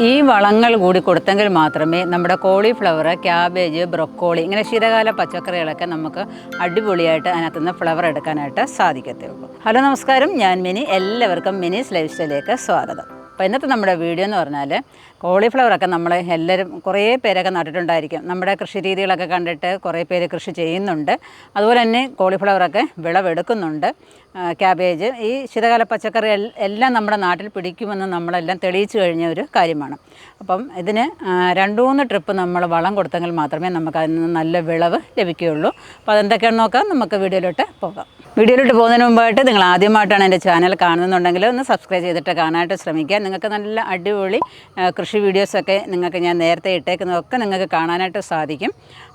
ഈ വളങ്ങൾ കൂടി കൊടുത്തെങ്കിൽ മാത്രമേ നമ്മുടെ കോളിഫ്ലവർ, ക്യാബേജ്, ബ്രൊക്കോളി ഇങ്ങനെ ശീതകാല പച്ചക്കറികളൊക്കെ നമുക്ക് അടിപൊളിയായിട്ട് അതിനകത്തുനിന്ന് ഫ്ലവർ എടുക്കാനായിട്ട് സാധിക്കത്തുള്ളൂ. ഹലോ നമസ്കാരം, ഞാൻ മിനി. എല്ലാവർക്കും മിനീസ് ലൈഫ് സ്റ്റൈലിലേക്ക് സ്വാഗതം. അപ്പോൾ ഇന്നത്തെ നമ്മുടെ വീഡിയോ എന്ന് പറഞ്ഞാൽ കോളിഫ്ലവറൊക്കെ നമ്മൾ എല്ലാവരും കുറേ പേരൊക്കെ നട്ടിട്ടുണ്ടായിരിക്കും. നമ്മുടെ കൃഷി രീതികളൊക്കെ കണ്ടിട്ട് കുറേ പേര് കൃഷി ചെയ്യുന്നുണ്ട്. അതുപോലെ തന്നെ കോളിഫ്ലവറൊക്കെ വിളവെടുക്കുന്നുണ്ട്. ക്യാബേജ്, ഈ ശീതകാല പച്ചക്കറി എല്ലാം നമ്മുടെ നാട്ടിൽ പിടിക്കുമെന്ന് നമ്മളെല്ലാം തെളിയിച്ചു കഴിഞ്ഞ ഒരു കാര്യമാണ്. അപ്പം ഇതിന് 2-3 ട്രിപ്പ് നമ്മൾ വളം കൊടുത്തെങ്കിൽ മാത്രമേ നമുക്ക് അതിൽ നിന്ന് നല്ല വിളവ് ലഭിക്കുകയുള്ളൂ. അപ്പോൾ അതെന്തൊക്കെയാണെന്ന് നോക്കാം. നമുക്ക് വീഡിയോയിലോട്ട് പോകാം. വീഡിയോയിലോട്ട് പോകുന്നതിന് മുമ്പായിട്ട് നിങ്ങൾ ആദ്യമായിട്ടാണ് എൻ്റെ ചാനൽ കാണുന്നുണ്ടെങ്കിൽ ഒന്ന് സബ്സ്ക്രൈബ് ചെയ്തിട്ട് കാണാനായിട്ട് ശ്രമിക്കുക. നിങ്ങൾക്ക് നല്ല അടിപൊളി കൃഷി വീഡിയോസൊക്കെ നിങ്ങൾക്ക് ഞാൻ നേരത്തെ ഇട്ടേക്കുന്നതൊക്കെ നിങ്ങൾക്ക് കാണാനായിട്ട് സാധിക്കും.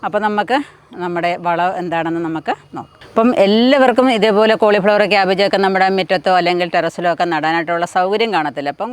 അപ്പോൾ നമുക്ക് നമ്മുടെ വളം എന്താണെന്ന് നമുക്ക് നോക്കാം. അപ്പം എല്ലാവർക്കും ഇതേപോലെ കോളിഫ്ലവർ, ക്യാബേജൊക്കെ നമ്മുടെ മുറ്റത്തോ അല്ലെങ്കിൽ ടെറസിലോ ഒക്കെ നടാനായിട്ടുള്ള സൗകര്യം കാണത്തില്ല. അപ്പം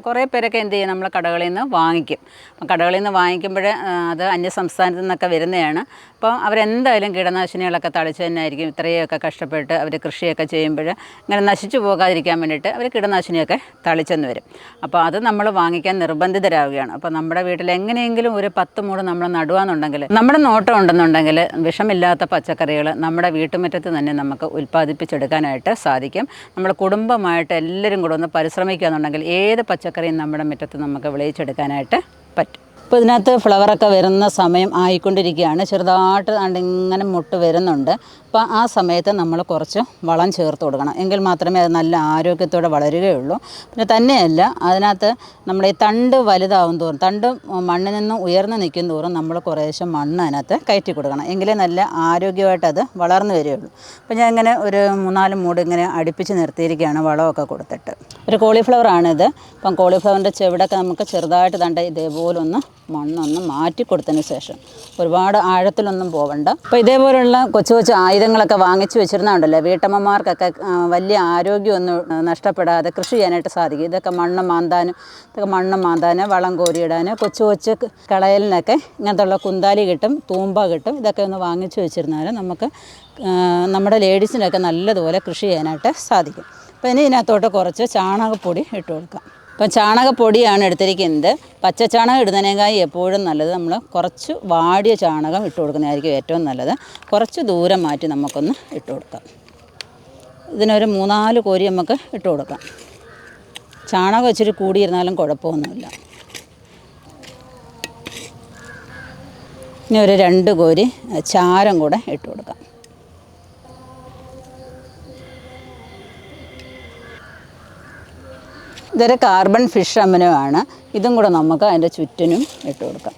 കുറേ പേരൊക്കെ എന്ത് ചെയ്യും, നമ്മൾ കടകളിൽ നിന്ന് വാങ്ങിക്കും. അപ്പം കടകളിൽ നിന്ന് വാങ്ങിക്കുമ്പോൾ അത് അന്യസംസ്ഥാനത്തു നിന്നൊക്കെ വരുന്നതാണ്. അപ്പം അവരെന്തായാലും കീടനാശിനികളൊക്കെ തളിച്ച് തന്നെയായിരിക്കും ഇത്രയൊക്കെ കഷ്ടപ്പെട്ട് അവർ കൃഷിയൊക്കെ ചെയ്യുമ്പോൾ ഇങ്ങനെ നശിച്ചു പോകാതിരിക്കാൻ വേണ്ടിയിട്ട് അവർ കീടനാശിനിയൊക്കെ തളിച്ചെന്ന് വരും. അപ്പോൾ അത് നമ്മൾ വാങ്ങിക്കാൻ നിർബന്ധിതരാകുകയാണ്. അപ്പോൾ നമ്മുടെ വീട്ടിൽ എങ്ങനെയെങ്കിലും ഒരു 10 മൂട് നമ്മൾ നടുകയാണെന്നുണ്ടെങ്കിൽ, നമ്മുടെ നോട്ടം ഉണ്ടെന്നുണ്ടെങ്കിൽ വിഷമില്ലാത്ത പച്ചക്കറികൾ നമ്മുടെ വീട്ടുമുറ്റത്ത് തന്നെ നമുക്ക് ഉൽപ്പാദിപ്പിച്ചെടുക്കാനായിട്ട് സാധിക്കും. നമ്മുടെ കുടുംബമായിട്ട് എല്ലാവരും കൂടെ ഒന്ന് പരിശ്രമിക്കുക എന്നുണ്ടെങ്കിൽ ഏത് പച്ചക്കറിയും നമ്മുടെ മുറ്റത്ത് നമുക്ക് വിളയിച്ചെടുക്കാനായിട്ട് പറ്റും. ഇപ്പോൾ ഇതിനകത്ത് ഫ്ലവറൊക്കെ വരുന്ന സമയം ആയിക്കൊണ്ടിരിക്കുകയാണ്. ചെറുതായിട്ട് ഇങ്ങനെ മുട്ട് വരുന്നുണ്ട്. അപ്പോൾ ആ സമയത്ത് നമ്മൾ കുറച്ച് വളം ചേർത്ത് കൊടുക്കണം. എങ്കിൽ മാത്രമേ അത് നല്ല ആരോഗ്യത്തോടെ വളരുകയുള്ളൂ. പിന്നെ തന്നെയല്ല, അതിനകത്ത് നമ്മുടെ ഈ തണ്ട് വലുതാവും തോറും, തണ്ട് മണ്ണിൽ നിന്ന് ഉയർന്നു നിൽക്കും തോറും നമ്മൾ കുറേശ്ശെ മണ്ണ് അതിനകത്ത് കയറ്റി കൊടുക്കണം. എങ്കിലേ നല്ല ആരോഗ്യമായിട്ട് അത് വളർന്നു വരികയുള്ളൂ. അപ്പോൾ ഞാൻ ഇങ്ങനെ ഒരു 3-4 മൂട് ഇങ്ങനെ അടുപ്പിച്ച് നിർത്തിയിരിക്കുകയാണ് വളമൊക്കെ കൊടുത്തിട്ട്. ഒരു കോളിഫ്ലവറാണിത്. അപ്പം കോളിഫ്ലവറിൻ്റെ ചെവിടൊക്കെ നമുക്ക് ചെറുതായിട്ട് തണ്ട് ഇതേപോലൊന്ന് മണ്ണൊന്ന് മാറ്റി കൊടുത്തതിന് ശേഷം, ഒരുപാട് ആഴത്തിലൊന്നും പോകണ്ട. അപ്പോൾ ഇതേപോലുള്ള കൊച്ചു കൊച്ചു ആയുധങ്ങളൊക്കെ വാങ്ങിച്ചു വെച്ചിരുന്നുണ്ടല്ലോ, വീട്ടമ്മമാർക്കൊക്കെ വലിയ ആരോഗ്യമൊന്നും നഷ്ടപ്പെടാതെ കൃഷി ചെയ്യാനായിട്ട് സാധിക്കും. ഇതൊക്കെ മണ്ണ് മാന്താൻ, വളം കോരിയിടാൻ, കൊച്ചു കൊച്ചു കളയലിനൊക്കെ ഇങ്ങനത്തുള്ള കുന്താലി കിട്ടും, തൂമ്പ കിട്ടും. ഇതൊക്കെ ഒന്ന് വാങ്ങിച്ചു വെച്ചിരുന്നാൽ നമുക്ക് നമ്മുടെ ലേഡീസിനൊക്കെ നല്ലതുപോലെ കൃഷി ചെയ്യാനായിട്ട് സാധിക്കും. അപ്പോൾ ഇനി ഇതിനകത്തോട്ട് കുറച്ച് ചാണകപ്പൊടി ഇട്ട് കൊടുക്കാം. ഇപ്പം ചാണകപ്പൊടിയാണ് എടുത്തിരിക്കുന്നത്. പച്ച ചാണകം ഇടുന്നതിനേക്കാൾ എപ്പോഴും നല്ലത് നമ്മൾ കുറച്ച് വാടിയ ചാണകം ഇട്ട് കൊടുക്കുന്നതായിരിക്കും ഏറ്റവും നല്ലത്. കുറച്ച് ദൂരം മാറ്റി നമുക്കൊന്ന് ഇട്ട് കൊടുക്കാം. ഇതിനൊരു 3-4 കോരി നമുക്ക് ഇട്ട് കൊടുക്കാം. ചാണകം ഇച്ചിരി കൂടിയിരുന്നാലും കുഴപ്പമൊന്നുമില്ല. ഇനി ഒരു 2 കോരി ചാരം കൂടെ ഇട്ട് കൊടുക്കാം. ഇതൊരു കാർബൺ ഫിഷ് അമിനമാണ്. ഇതും കൂടെ നമുക്ക് അതിൻ്റെ ചുറ്റിനും ഇട്ട് കൊടുക്കാം.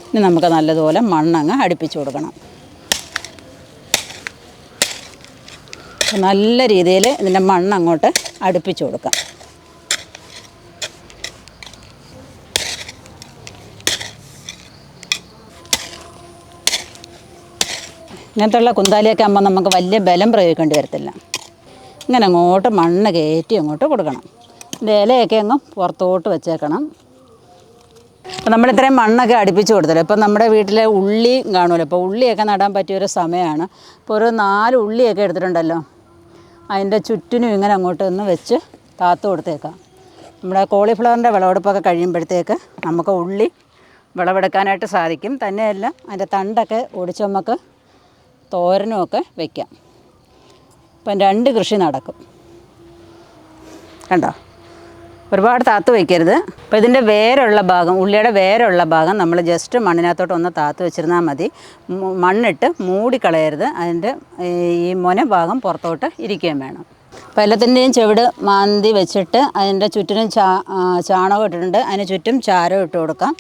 ഇനി നമുക്ക് നല്ലതുപോലെ മണ്ണങ്ങ് അടുപ്പിച്ച് കൊടുക്കണം. നല്ല രീതിയിൽ ഇതിൻ്റെ മണ്ണങ്ങോട്ട് അടുപ്പിച്ച് കൊടുക്കാം. ഇങ്ങനത്തുള്ള കുന്താലിയൊക്കെ ആകുമ്പോൾ നമുക്ക് വലിയ ബലം പ്രയോഗിക്കേണ്ടി വരത്തില്ല. ഇങ്ങനെ അങ്ങോട്ട് മണ്ണ് കയറ്റി അങ്ങോട്ട് കൊടുക്കണം. ഇതിൻ്റെ ഇലയൊക്കെ അങ്ങ് പുറത്തോട്ട് വെച്ചേക്കണം. അപ്പോൾ നമ്മളിത്രയും മണ്ണൊക്കെ അടുപ്പിച്ച് കൊടുത്തല്ലോ. ഇപ്പോൾ നമ്മുടെ വീട്ടിലെ ഉള്ളി കാണുമല്ലോ. ഇപ്പോൾ ഉള്ളിയൊക്കെ നടാൻ പറ്റിയൊരു സമയമാണ്. ഇപ്പോൾ ഒരു 4 ഉള്ളിയൊക്കെ എടുത്തിട്ടുണ്ടല്ലോ, അതിൻ്റെ ചുറ്റിനും ഇങ്ങനെ അങ്ങോട്ട് ഒന്ന് വെച്ച് താത്ത് കൊടുത്തേക്കാം. നമ്മുടെ കോളിഫ്ലവറിൻ്റെ വിളവെടുപ്പൊക്കെ കഴിയുമ്പോഴത്തേക്ക് നമുക്ക് ഉള്ളി വിളവെടുക്കാനായിട്ട് സാധിക്കും. തന്നെയല്ല, അതിൻ്റെ തണ്ടൊക്കെ ഒടിച്ച് നമുക്ക് തോരനുമൊക്കെ വയ്ക്കാം. ഇപ്പം 2 കൃഷി നടക്കും. കണ്ടോ, ഒരുപാട് താത്ത് വയ്ക്കരുത്. അപ്പോൾ ഇതിൻ്റെ വേരുള്ള ഭാഗം, ഉള്ളിയുടെ വേരുള്ള ഭാഗം നമ്മൾ ജസ്റ്റ് മണ്ണിനകത്തോട്ട് ഒന്ന് താത്ത് വെച്ചിരുന്നാൽ മതി. മണ്ണിട്ട് മൂടിക്കളയരുത്. അതിൻ്റെ ഈ മൊന ഭാഗം പുറത്തോട്ട് ഇരിക്കുകയും വേണം. അപ്പോൾ എല്ലാത്തിൻ്റെയും ചെവിട് മാന്തി വെച്ചിട്ട് അതിൻ്റെ ചുറ്റിനും ചാണകം ഇട്ടിട്ടുണ്ട്. അതിന് ചുറ്റും ചാരം ഇട്ട് കൊടുക്കാം.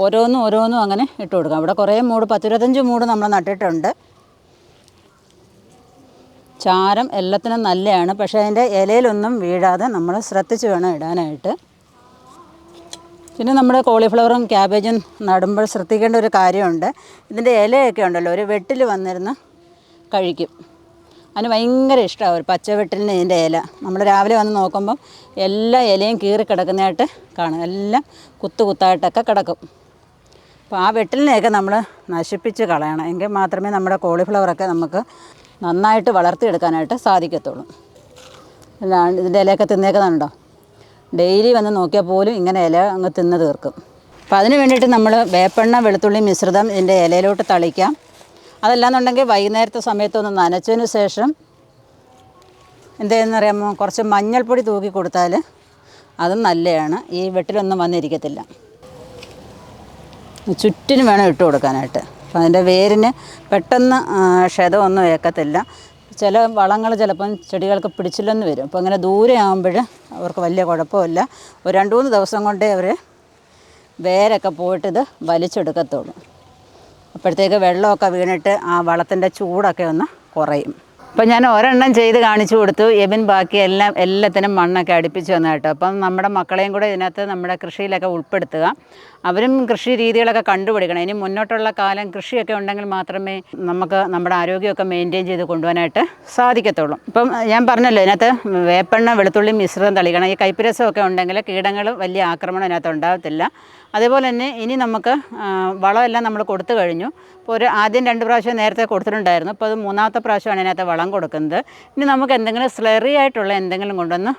ഓരോന്നും അങ്ങനെ ഇട്ട് കൊടുക്കാം. ഇവിടെ കുറേ മൂട്, 10-25 മൂട് നമ്മൾ നട്ടിട്ടുണ്ട്. ചാരം എല്ലാത്തിനും നല്ലതാണ്. പക്ഷേ അതിൻ്റെ ഇലയിലൊന്നും വീഴാതെ നമ്മൾ ശ്രദ്ധിച്ച് വേണം ഇടാനായിട്ട്. പിന്നെ നമ്മുടെ കോളിഫ്ലവറും ക്യാബേജും നടുമ്പോൾ ശ്രദ്ധിക്കേണ്ട ഒരു കാര്യമുണ്ട്. ഇതിൻ്റെ ഇലയൊക്കെ ഉണ്ടല്ലോ, ഒരു വെട്ടിൽ വന്നിരുന്ന് കഴിക്കും. അതിന് ഭയങ്കര ഇഷ്ടമാണ് ഒരു പച്ച വെട്ടിലിന് ഇതിൻ്റെ ഇല. നമ്മൾ രാവിലെ വന്ന് നോക്കുമ്പം എല്ലാ ഇലയും കീറി കിടക്കുന്നതായിട്ട് കാണും. എല്ലാം കുത്തായിട്ടൊക്കെ കിടക്കും. അപ്പോൾ ആ വെട്ടിലിനെയൊക്കെ നമ്മൾ നശിപ്പിച്ച് കളയണം. എങ്കിൽ മാത്രമേ നമ്മുടെ കോളിഫ്ലവറൊക്കെ നമുക്ക് നന്നായിട്ട് വളർത്തിയെടുക്കാനായിട്ട് സാധിക്കത്തുള്ളൂ. അല്ലാണ്ട് ഇതിൻ്റെ ഇലയൊക്കെ തിന്നേക്കുന്നുണ്ടോ? ഡെയിലി വന്ന് നോക്കിയാൽ പോലും ഇങ്ങനെ ഇല അങ്ങ് തിന്ന് തീർക്കും. അപ്പോൾ അതിന് വേണ്ടിയിട്ട് നമ്മൾ വേപ്പെണ്ണ വെളുത്തുള്ളി മിശ്രിതം ഇതിൻ്റെ ഇലയിലോട്ട് തളിക്കാം. അതല്ലാന്നുണ്ടെങ്കിൽ വൈകുന്നേരത്തെ സമയത്തൊന്ന് നനച്ചതിന് ശേഷം എന്താണെന്നറിയാമോ, കുറച്ച് മഞ്ഞൾപ്പൊടി തൂക്കി കൊടുത്താൽ അതും നല്ലതാണ്. ഈ വെട്ടിലൊന്നും വന്നിരിക്കത്തില്ല. ചുറ്റിനും വേണം ഇട്ട് കൊടുക്കാനായിട്ട്. അപ്പം അതിൻ്റെ വേരിന് പെട്ടെന്ന് ക്ഷതമൊന്നും ഏക്കത്തില്ല. ചില വളങ്ങൾ ചിലപ്പം ചെടികൾക്ക് പിടിച്ചില്ലെന്ന് വരും. അപ്പോൾ അങ്ങനെ ദൂരെ ആകുമ്പോൾ അവർക്ക് വലിയ കുഴപ്പമില്ല. ഒരു 2-3 ദിവസം കൊണ്ടേ അവർ വേരൊക്കെ പോയിട്ട് ഇത് വലിച്ചെടുക്കത്തുള്ളൂ. അപ്പോഴത്തേക്ക് വെള്ളമൊക്കെ വീണിട്ട് ആ വളത്തിൻ്റെ ചൂടൊക്കെ ഒന്ന് കുറയും. അപ്പം ഞാൻ ഒരെണ്ണം ചെയ്ത് കാണിച്ചു കൊടുത്തു. എബിൻ ബാക്കി എല്ലാത്തിനും മണ്ണൊക്കെ അടുപ്പിച്ച് വന്നു കേട്ടോ. അപ്പം നമ്മുടെ മക്കളെയും കൂടെ ഇതിനകത്ത് നമ്മുടെ കൃഷിയിലൊക്കെ ഉൾപ്പെടുത്തുക. അവരും കൃഷി രീതികളൊക്കെ കണ്ടുപിടിക്കണം. ഇനി മുന്നോട്ടുള്ള കാലം കൃഷിയൊക്കെ ഉണ്ടെങ്കിൽ മാത്രമേ നമുക്ക് നമ്മുടെ ആരോഗ്യമൊക്കെ മെയിൻറ്റെയിൻ ചെയ്ത് കൊണ്ടുപോകാനായിട്ട് സാധിക്കത്തുള്ളൂ. ഇപ്പം ഞാൻ പറഞ്ഞല്ലോ, ഇതിനകത്ത് വേപ്പെണ്ണ വെളുത്തുള്ളി മിശ്രിതം തളിക്കണം. ഈ കയ്പ്പരസമൊക്കെ ഉണ്ടെങ്കിൽ കീടങ്ങൾ വലിയ ആക്രമണം ഇതിനകത്ത് ഉണ്ടാകത്തില്ല. അതേപോലെ തന്നെ ഇനി നമുക്ക് വളമെല്ലാം നമ്മൾ കൊടുത്തു കഴിഞ്ഞു. ഇപ്പോൾ ആദ്യം 2 പ്രാവശ്യം നേരത്തെ കൊടുത്തിട്ടുണ്ടായിരുന്നു. ഇപ്പോൾ അത് 3ാമത്തെ പ്രാവശ്യമാണ് ഇതിനകത്ത് വളം കൊടുക്കുന്നത്. ഇനി നമുക്ക് എന്തെങ്കിലും സ്ലറി ആയിട്ടുള്ള എന്തെങ്കിലും കൊണ്ടുവന്ന്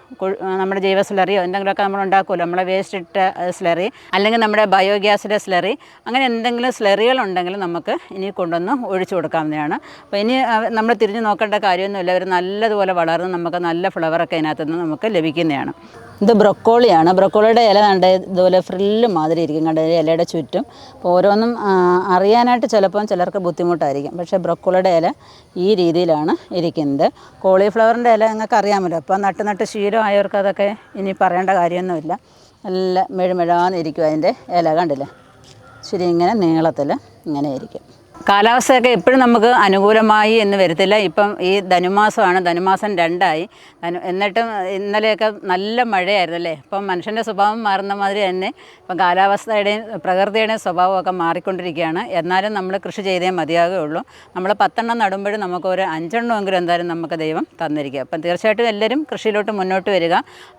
നമ്മുടെ ജൈവ സ്ലറിയോ എന്തെങ്കിലുമൊക്കെ നമ്മൾ ഉണ്ടാക്കുമല്ലോ, നമ്മളെ വേസ്റ്റ് ഇട്ട സ്ലറി അല്ലെങ്കിൽ നമ്മുടെ ബയോഗ്യാസിൻ്റെ സ്ലറി, അങ്ങനെ എന്തെങ്കിലും സ്ലറികളുണ്ടെങ്കിൽ നമുക്ക് ഇനി കൊണ്ടുവന്ന് ഒഴിച്ചു കൊടുക്കാവുന്നതാണ്. അപ്പോൾ ഇനി നമ്മൾ തിരിഞ്ഞു നോക്കേണ്ട കാര്യമൊന്നുമില്ല. അവർ നല്ലതുപോലെ വളർന്ന് നമുക്ക് നല്ല ഫ്ലവറൊക്കെ ഇതിനകത്ത് നിന്ന് നമുക്ക് ലഭിക്കുന്നതാണ്. ഇത് ബ്രൊക്കോളിയാണ്. ബ്രൊക്കോളിയുടെ ഇല കണ്ട് ഇതുപോലെ ഫ്രില്ല് മാതിരി ഇരിക്കും, കണ്ട ഇലയുടെ ചുറ്റും. അപ്പോൾ ഓരോന്നും അറിയാനായിട്ട് ചിലപ്പം ചിലർക്ക് ബുദ്ധിമുട്ടായിരിക്കും. പക്ഷേ ബ്രൊക്കോളിയുടെ ഇല ഈ രീതിയിലാണ് ഇരിക്കുന്നത്. കോളിഫ്ലവറിൻ്റെ ഇല നിങ്ങൾക്ക് അറിയാമല്ലോ. അപ്പോൾ നട്ട് ശീലമായവർക്ക് അതൊക്കെ ഇനി പറയേണ്ട കാര്യമൊന്നുമില്ല. നല്ല മെഴുമെഴാന്നിരിക്കും അതിൻ്റെ ഇല, കണ്ടില്ലേ? ശരി, ഇങ്ങനെ നീളത്തിൽ ഇങ്ങനെ ഇരിക്കും. കാലാവസ്ഥയൊക്കെ എപ്പോഴും നമുക്ക് അനുകൂലമായി എന്ന് വരത്തില്ല. ഇപ്പം ഈ ധനുമാസമാണ്, ധനുമാസം 2ആയി. എന്നിട്ടും ഇന്നലെയൊക്കെ നല്ല മഴയായിരുന്നു അല്ലേ. ഇപ്പം മനുഷ്യൻ്റെ സ്വഭാവം മാറുന്ന മാതിരി തന്നെ ഇപ്പം കാലാവസ്ഥയുടെയും പ്രകൃതിയുടെയും സ്വഭാവമൊക്കെ മാറിക്കൊണ്ടിരിക്കുകയാണ്. എന്നാലും നമ്മൾ കൃഷി ചെയ്തേ മതിയാകുകയുള്ളൂ. നമ്മൾ 10 നടുമ്പോഴും നമുക്കൊരു 5 എന്തായാലും നമുക്ക് ദൈവം തന്നിരിക്കുക. അപ്പം തീർച്ചയായിട്ടും എല്ലാവരും കൃഷിയിലോട്ട് മുന്നോട്ട് വരിക,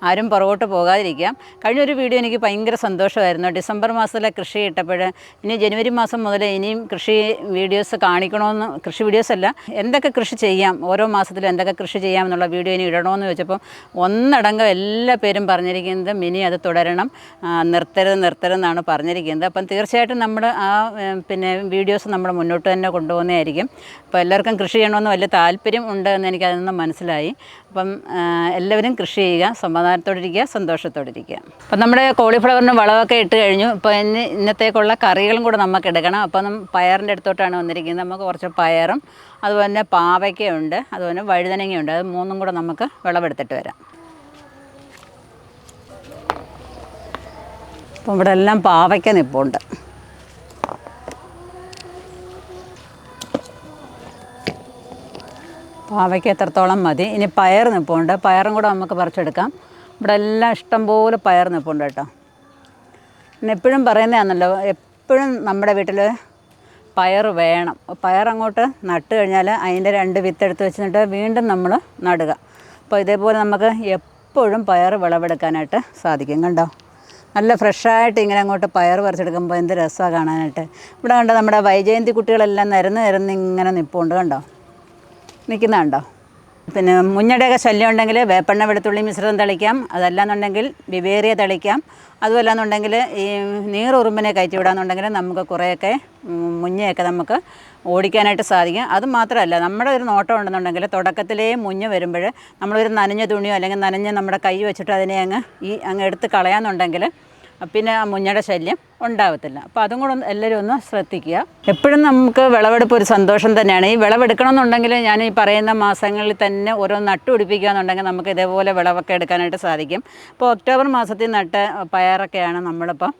ആരും പുറകോട്ട് പോകാതിരിക്കാം. കഴിഞ്ഞൊരു വീഡിയോ എനിക്ക് ഭയങ്കര സന്തോഷമായിരുന്നു. ഡിസംബർ മാസത്തിലെ കൃഷി ഇട്ടപ്പോൾ ഇനി ജനുവരി മാസം മുതൽ ഇനിയും കൃഷി വീഡിയോസ് കാണിക്കണമെന്ന്, കൃഷി വീഡിയോസല്ല, എന്തൊക്കെ കൃഷി ചെയ്യാം, ഓരോ മാസത്തിലും എന്തൊക്കെ കൃഷി ചെയ്യാം എന്നുള്ള വീഡിയോ ഇനി ഇടണമെന്ന് ചോദിച്ചപ്പോൾ ഒന്നടങ്കം എല്ലാ പേരും പറഞ്ഞിരിക്കുന്നത് മിനി അത് തുടരണം, നിർത്തരുതെന്നാണ് പറഞ്ഞിരിക്കുന്നത്. അപ്പം തീർച്ചയായിട്ടും നമ്മൾ വീഡിയോസ് നമ്മൾ മുന്നോട്ട് തന്നെ കൊണ്ടുപോകുന്നതായിരിക്കും. അപ്പോൾ എല്ലാവർക്കും കൃഷി ചെയ്യണമെന്ന് വലിയ താല്പര്യം ഉണ്ട് എന്ന് എനിക്കതിൽ നിന്ന് മനസ്സിലായി. അപ്പം എല്ലാവരും കൃഷി ചെയ്യുക, സമാധാനത്തോടിരിക്കുക, സന്തോഷത്തോടിരിക്കുക. അപ്പം നമ്മുടെ കോളിഫ്ലവറിന് വളമൊക്കെ ഇട്ട് കഴിഞ്ഞു. ഇപ്പോൾ ഇന്നത്തേക്കുള്ള കറികളും കൂടെ നമുക്ക് എടുക്കണം. അപ്പം പയറിൻ്റെ അടുത്തോട്ടാണ് വന്നിരിക്കുന്നത്. നമുക്ക് കുറച്ച് പയറും അതുപോലെ തന്നെ പാവയ്ക്കയുണ്ട്, അതുപോലെ വഴുതനങ്ങയുണ്ട്. അത് 3ഉം കൂടെ നമുക്ക് വിളവെടുത്തിട്ട് വരാം. അപ്പം ഇവിടെ എല്ലാം പാവയ്ക്ക നിൽപ്പുണ്ട്. പാവയ്ക്ക് എത്രത്തോളം മതി. ഇനി പയർ നിൽപ്പുണ്ട്, പയറും കൂടെ നമുക്ക് പറിച്ചെടുക്കാം. ഇവിടെ എല്ലാം ഇഷ്ടംപോലെ പയർ നിൽപ്പുണ്ട് കേട്ടോ. പിന്നെ എപ്പോഴും പറയുന്നതാണല്ലോ, എപ്പോഴും നമ്മുടെ വീട്ടിൽ പയർ വേണം. പയർ അങ്ങോട്ട് നട്ട് കഴിഞ്ഞാൽ അതിൻ്റെ 2 വിത്തെടുത്ത് വെച്ചിട്ട് വീണ്ടും നമ്മൾ നടുക. അപ്പോൾ ഇതേപോലെ നമുക്ക് എപ്പോഴും പയർ വിളവെടുക്കാനായിട്ട് സാധിക്കും. കണ്ടോ, നല്ല ഫ്രഷായിട്ട് ഇങ്ങനെ അങ്ങോട്ട് പയർ പറിച്ചെടുക്കുമ്പോൾ എന്ത് രസമാണ് കാണാനായിട്ട്. ഇവിടെ കണ്ടോ, നമ്മുടെ വൈജയന്തി കുട്ടികളെല്ലാം നിരന്ന് ഇങ്ങനെ നിൽപ്പുണ്ട്, കണ്ടോ, നിൽക്കുന്നുണ്ടോ. പിന്നെ മുഞ്ഞയുടെയൊക്കെ ശല്യം ഉണ്ടെങ്കിൽ വേപ്പെണ്ണ വെളുത്തുള്ളി മിശ്രിതം തളിക്കാം. അതല്ലാന്നുണ്ടെങ്കിൽ വിവേറിയ തളിക്കാം. അതുമല്ലാന്നുണ്ടെങ്കിൽ ഈ നീറുറുമ്പിനെ കയറ്റി വിടാന്നുണ്ടെങ്കിൽ നമുക്ക് കുറേയൊക്കെ മുഞ്ഞയൊക്കെ നമുക്ക് ഓടിക്കാനായിട്ട് സാധിക്കും. അത് മാത്രമല്ല, നമ്മുടെ ഒരു നോട്ടം ഉണ്ടെന്നുണ്ടെങ്കിൽ തുടക്കത്തിലേ മുഞ്ഞ് വരുമ്പോൾ നമ്മളൊരു നനഞ്ഞ തുണിയോ അല്ലെങ്കിൽ നനഞ്ഞ് നമ്മുടെ കൈ വെച്ചിട്ട് അതിനെ അങ്ങ് എടുത്ത് കളയാന്നുണ്ടെങ്കിൽ പിന്നെ ആ മുഞ്ഞയുടെ ശല്യം ഉണ്ടാകത്തില്ല. അപ്പോൾ അതും കൂടെ എല്ലാവരും ഒന്ന് ശ്രദ്ധിക്കുക. എപ്പോഴും നമുക്ക് വിളവെടുപ്പ് ഒരു സന്തോഷം തന്നെയാണ്. ഈ വിളവെടുക്കണമെന്നുണ്ടെങ്കിൽ ഞാൻ ഈ പറയുന്ന മാസങ്ങളിൽ തന്നെ ഓരോ നട്ടുപിടിപ്പിക്കുക എന്നുണ്ടെങ്കിൽ നമുക്ക് ഇതേപോലെ വിളവൊക്കെ എടുക്കാനായിട്ട് സാധിക്കും. ഇപ്പോൾ ഒക്ടോബർ മാസത്തിൽ നട്ട പയറൊക്കെയാണ് നമ്മളിപ്പോൾ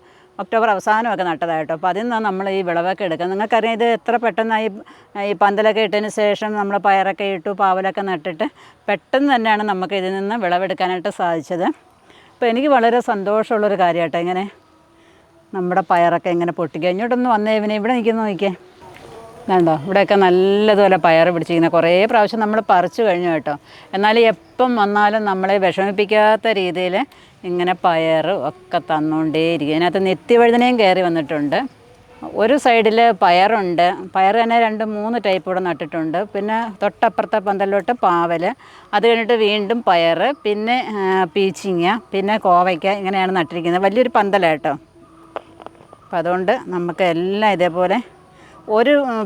ഒക്ടോബർ അവസാനമൊക്കെ നട്ടതായിട്ടോ. അപ്പോൾ അതിൽ നിന്നാണ് നമ്മൾ ഈ വിളവൊക്കെ എടുക്കുക. നിങ്ങൾക്കറിയാം, ഇത് എത്ര പെട്ടെന്നായി ഈ പന്തലൊക്കെ ഇട്ടതിന് ശേഷം നമ്മൾ പയറൊക്കെ ഇട്ടു, പാവലൊക്കെ നട്ടിട്ട് പെട്ടെന്ന് തന്നെയാണ് നമുക്ക് ഇതിൽ നിന്ന് വിളവെടുക്കാനായിട്ട് സാധിച്ചത്. അപ്പോൾ എനിക്ക് വളരെ സന്തോഷമുള്ളൊരു കാര്യമായിട്ടോ ഇങ്ങനെ നമ്മുടെ പയറൊക്കെ ഇങ്ങനെ പൊട്ടിക്കുക. ഇങ്ങോട്ടൊന്ന് വന്നേ, ഇവനെ ഇവിടെ നിൽക്കുന്ന നോക്കിയേ, കണ്ടോ, ഇവിടെയൊക്കെ നല്ലതുപോലെ പയർ പിടിച്ചിരിക്കുന്ന കുറേ പ്രാവശ്യം നമ്മൾ പറിച്ചു കഴിഞ്ഞു കേട്ടോ. എന്നാലും എപ്പം വന്നാലും നമ്മളെ വിഷമിപ്പിക്കാത്ത രീതിയിൽ ഇങ്ങനെ പയർ ഒക്കെ തന്നുകൊണ്ടേയിരിക്കും. അതിനകത്ത് നിത്യവഴുതനയും കയറി വന്നിട്ടുണ്ട്. ഒരു സൈഡിൽ പയറുണ്ട്, പയർ തന്നെ 2-3 ടൈപ്പ് ഇവിടെ നട്ടിട്ടുണ്ട്. പിന്നെ തൊട്ടപ്പുറത്തെ പന്തലിലോട്ട് പാവൽ, അത് കഴിഞ്ഞിട്ട് വീണ്ടും പയർ, പിന്നെ പീച്ചിങ്ങ, പിന്നെ കോവയ്ക്ക, ഇങ്ങനെയാണ് നട്ടിരിക്കുന്നത്. വലിയൊരു പന്തലാട്ടോ. അപ്പം അതുകൊണ്ട് നമുക്ക് എല്ലാം ഇതേപോലെ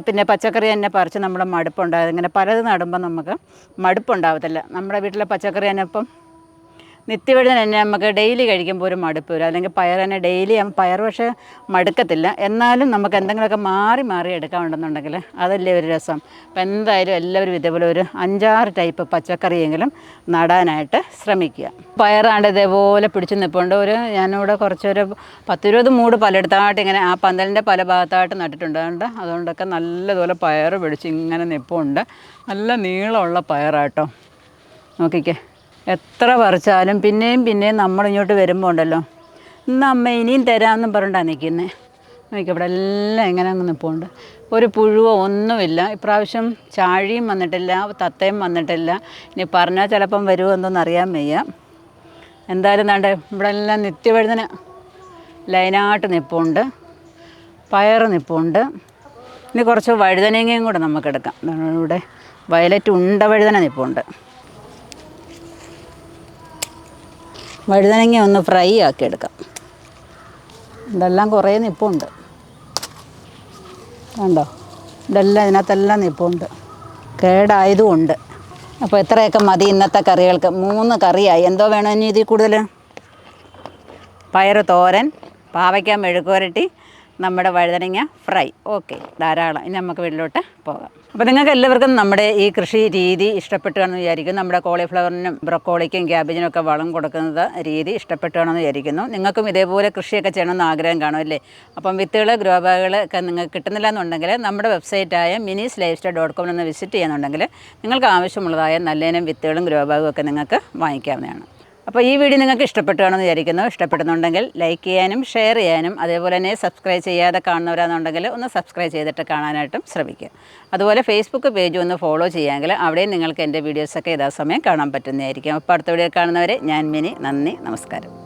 പിന്നെ പച്ചക്കറി തന്നെ പറിച്ച് നമ്മുടെ മടുപ്പുണ്ടാകും. ഇങ്ങനെ പലത് നടുമ്പോൾ നമുക്ക് മടുപ്പുണ്ടാകത്തില്ല. നമ്മുടെ വീട്ടിലെ പച്ചക്കറി തന്നെ ഇപ്പം നിത്യവഴുതന തന്നെ നമുക്ക് ഡെയിലി കഴിക്കുമ്പോൾ ഒരു മടുപ്പ് വരും. അല്ലെങ്കിൽ പയർ തന്നെ ഡെയിലി പയർ പക്ഷേ മടുക്കത്തില്ല. എന്നാലും നമുക്ക് എന്തെങ്കിലുമൊക്കെ മാറി മാറി എടുക്കാനുണ്ടെന്നുണ്ടെങ്കിൽ അതല്ലേ ഒരു രസം. അപ്പം എന്തായാലും എല്ലാവരും ഇതേപോലെ ഒരു 5-6 ടൈപ്പ് പച്ചക്കറിയെങ്കിലും നടാനായിട്ട് ശ്രമിക്കുക. പയറാണ്ട് ഇതേപോലെ പിടിച്ച് നിൽപ്പുണ്ട്. ഞാനിവിടെ കുറച്ചൊരു 10-20 മൂട് പലയിടത്തായിട്ട് ഇങ്ങനെ ആ പന്തലിൻ്റെ പല ഭാഗത്തായിട്ട് നട്ടിട്ടുണ്ട്. അതുകൊണ്ടൊക്കെ നല്ലതുപോലെ പയർ പിടിച്ച് ഇങ്ങനെ നിൽപ്പുണ്ട്. നല്ല നീളമുള്ള പയറാട്ടോ. നോക്കിക്കേ, എത്ര പറിച്ചാലും പിന്നെയും നമ്മളിങ്ങോട്ട് വരുമ്പോൾ ഉണ്ടല്ലോ, ഇന്ന് അമ്മ ഇനിയും തരാമെന്നും പറഞ്ഞിട്ടാണ് നിൽക്കുന്നത്. നോക്കി ഇവിടെ എല്ലാം ഇങ്ങനെ അങ്ങ് നിൽപ്പുണ്ട്. ഒരു പുഴുവോ ഒന്നുമില്ല. ഇപ്രാവശ്യം ചാഴിയും വന്നിട്ടില്ല, തത്തയും വന്നിട്ടില്ല. ഇനി പറഞ്ഞാൽ ചിലപ്പം വരുമോ എന്തോന്ന് അറിയാൻ വയ്യ. എന്തായാലും വേണ്ടേ, ഇവിടെ എല്ലാം നിത്യവഴുതന ലൈനായിട്ട് നിൽപ്പുണ്ട്, പയർ നിൽപ്പുണ്ട്. ഇനി കുറച്ച് വഴുതനങ്ങയും കൂടെ നമുക്കെടുക്കാം. ഇവിടെ വയലറ്റ് ഉണ്ട വഴുതന നിൽപ്പുണ്ട്. വഴുതനങ്ങ ഒന്ന് ഫ്രൈ ആക്കി എടുക്കാം. ഇതെല്ലാം കുറേ നിൽപ്പുണ്ട് കണ്ടോ, ഇതെല്ലാം ഇതിനകത്തെല്ലാം നിൽപ്പുണ്ട്. കേടായതുമുണ്ട്. അപ്പോൾ എത്രയൊക്കെ മതി ഇന്നത്തെ കറികൾക്ക്? 3 കറിയായി. എന്തോ വേണം ഇനി ഇതിൽ കൂടുതൽ? പയർ തോരൻ, പാവയ്ക്ക മെഴുക്കുവരട്ടി, നമ്മുടെ വഴുതനങ്ങ ഫ്രൈ. ഓക്കെ, ധാരാളം. ഇനി നമുക്ക് വീട്ടിലോട്ട് പോകാം. അപ്പോൾ നിങ്ങൾക്ക് എല്ലാവർക്കും നമ്മുടെ ഈ കൃഷി രീതി ഇഷ്ടപ്പെട്ടുകയാണെന്ന് വിചാരിക്കുന്നു. നമ്മുടെ കോളിഫ്ലവറിനും ബ്രൊക്കോളിക്കും ക്യാബേജിനും ഒക്കെ വളം കൊടുക്കുന്നത് രീതി ഇഷ്ടപ്പെട്ടുകയാണെന്ന് വിചാരിക്കുന്നു. നിങ്ങൾക്കും ഇതേപോലെ കൃഷിയൊക്കെ ചെയ്യണമെന്ന് ആഗ്രഹം കാണുമല്ലേ? അപ്പം വിത്തുകൾ, ഗ്രോ ബാഗുകൾ ഒക്കെ നിങ്ങൾക്ക് കിട്ടുന്നില്ല എന്നുണ്ടെങ്കിൽ നമ്മുടെ വെബ്സൈറ്റായ minis-lifestyle.com ഒന്ന് വിസിറ്റ് ചെയ്യുന്നുണ്ടെങ്കിൽ നിങ്ങൾക്ക് ആവശ്യമുള്ളതായ നല്ലയിനം വിത്തുകളും ഗ്രോ ബാഗും ഒക്കെ നിങ്ങൾക്ക് വാങ്ങിക്കാവുന്നതാണ്. അപ്പോൾ ഈ വീഡിയോ നിങ്ങൾക്ക് ഇഷ്ടപ്പെട്ടുകയാണെന്ന് വിചാരിക്കുന്നു. ഇഷ്ടപ്പെടുന്നുണ്ടെങ്കിൽ ലൈക്ക് ചെയ്യാനും ഷെയർ ചെയ്യാനും, അതേപോലെ തന്നെ സബ്സ്ക്രൈബ് ചെയ്യാതെ കാണുന്നവരാണെന്നുണ്ടെങ്കിൽ ഒന്ന് സബ്സ്ക്രൈബ് ചെയ്തിട്ട് കാണാനായിട്ടും ശ്രമിക്കുക. അതുപോലെ ഫേസ്ബുക്ക് പേജ് ഒന്ന് ഫോളോ ചെയ്യാമെങ്കിൽ അവിടെയും നിങ്ങൾക്ക് എൻ്റെ വീഡിയോസൊക്കെ യഥാസമയം കാണാൻ പറ്റുന്നതായിരിക്കും. അപ്പോൾ അടുത്ത വീഡിയോ കാണുന്നവരെ ഞാൻ മിനി. നന്ദി, നമസ്കാരം.